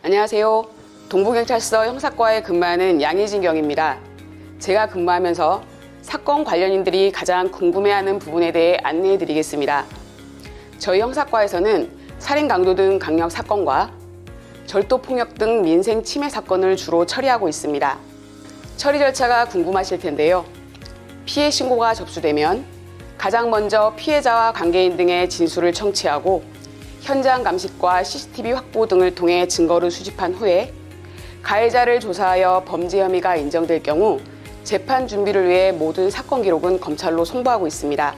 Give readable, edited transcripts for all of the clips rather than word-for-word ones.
안녕하세요. 동부경찰서 형사과에 근무하는 양희진 경입니다. 제가 근무하면서 사건 관련인들이 가장 궁금해하는 부분에 대해 안내해 드리겠습니다. 저희 형사과에서는 살인, 강도 등 강력 사건과 절도, 폭력 등 민생 침해 사건을 주로 처리하고 있습니다. 처리 절차가 궁금하실 텐데요. 피해 신고가 접수되면 가장 먼저 피해자와 관계인 등의 진술을 청취하고 현장 감식과 CCTV 확보 등을 통해 증거를 수집한 후에 가해자를 조사하여 범죄 혐의가 인정될 경우 재판 준비를 위해 모든 사건 기록은 검찰로 송부하고 있습니다.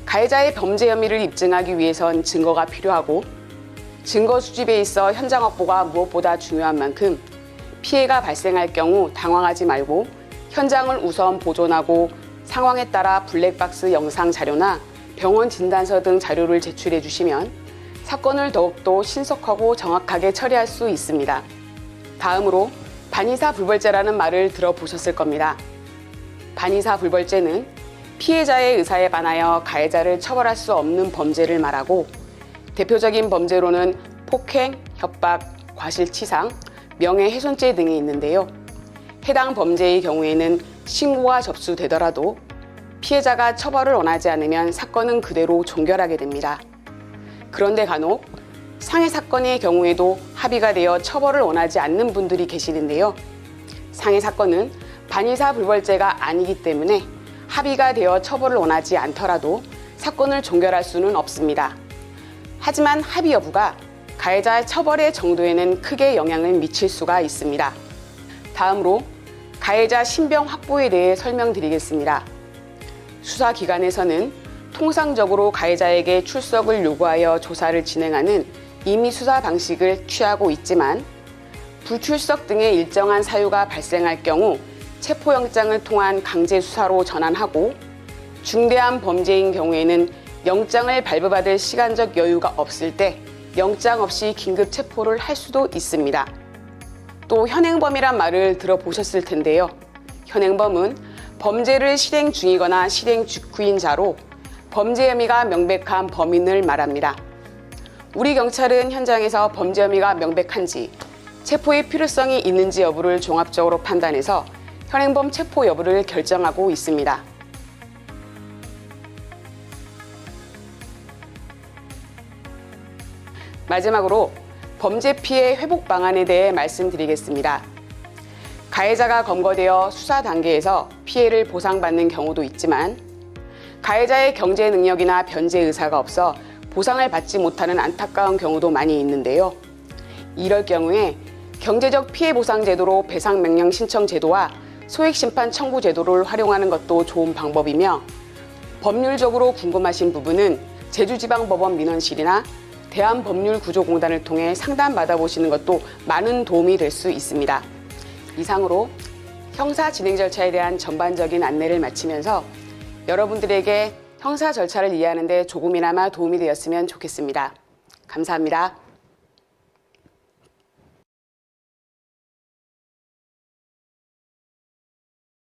가해자의 범죄 혐의를 입증하기 위해선 증거가 필요하고 증거 수집에 있어 현장 확보가 무엇보다 중요한 만큼 피해가 발생할 경우 당황하지 말고 현장을 우선 보존하고 상황에 따라 블랙박스 영상 자료나 병원 진단서 등 자료를 제출해 주시면 사건을 더욱더 신속하고 정확하게 처리할 수 있습니다. 다음으로 반의사 불벌죄라는 말을 들어보셨을 겁니다. 반의사 불벌죄는 피해자의 의사에 반하여 가해자를 처벌할 수 없는 범죄를 말하고 대표적인 범죄로는 폭행, 협박, 과실치상, 명예훼손죄 등이 있는데요. 해당 범죄의 경우에는 신고가 접수되더라도 피해자가 처벌을 원하지 않으면 사건은 그대로 종결하게 됩니다. 그런데 간혹 상해 사건의 경우에도 합의가 되어 처벌을 원하지 않는 분들이 계시는데요. 상해 사건은 반의사 불벌죄가 아니기 때문에 합의가 되어 처벌을 원하지 않더라도 사건을 종결할 수는 없습니다. 하지만 합의 여부가 가해자의 처벌의 정도에는 크게 영향을 미칠 수가 있습니다. 다음으로 가해자 신병 확보에 대해 설명드리겠습니다. 수사기관에서는 통상적으로 가해자에게 출석을 요구하여 조사를 진행하는 임의 수사 방식을 취하고 있지만 불출석 등의 일정한 사유가 발생할 경우 체포영장을 통한 강제 수사로 전환하고 중대한 범죄인 경우에는 영장을 발부받을 시간적 여유가 없을 때 영장 없이 긴급 체포를 할 수도 있습니다. 또 현행범이란 말을 들어보셨을 텐데요. 현행범은 범죄를 실행 중이거나 실행 직후인 자로 범죄 혐의가 명백한 범인을 말합니다. 우리 경찰은 현장에서 범죄 혐의가 명백한지 체포의 필요성이 있는지 여부를 종합적으로 판단해서 현행범 체포 여부를 결정하고 있습니다. 마지막으로 범죄 피해 회복 방안에 대해 말씀드리겠습니다. 가해자가 검거되어 수사 단계에서 피해를 보상받는 경우도 있지만 가해자의 경제 능력이나 변제 의사가 없어 보상을 받지 못하는 안타까운 경우도 많이 있는데요. 이럴 경우에 경제적 피해 보상 제도로 배상 명령 신청 제도와 소액 심판 청구 제도를 활용하는 것도 좋은 방법이며 법률적으로 궁금하신 부분은 제주지방법원 민원실이나 대한법률구조공단을 통해 상담 받아보시는 것도 많은 도움이 될 수 있습니다. 이상으로 형사 진행 절차에 대한 전반적인 안내를 마치면서 여러분들에게 형사 절차를 이해하는 데 조금이나마 도움이 되었으면 좋겠습니다. 감사합니다.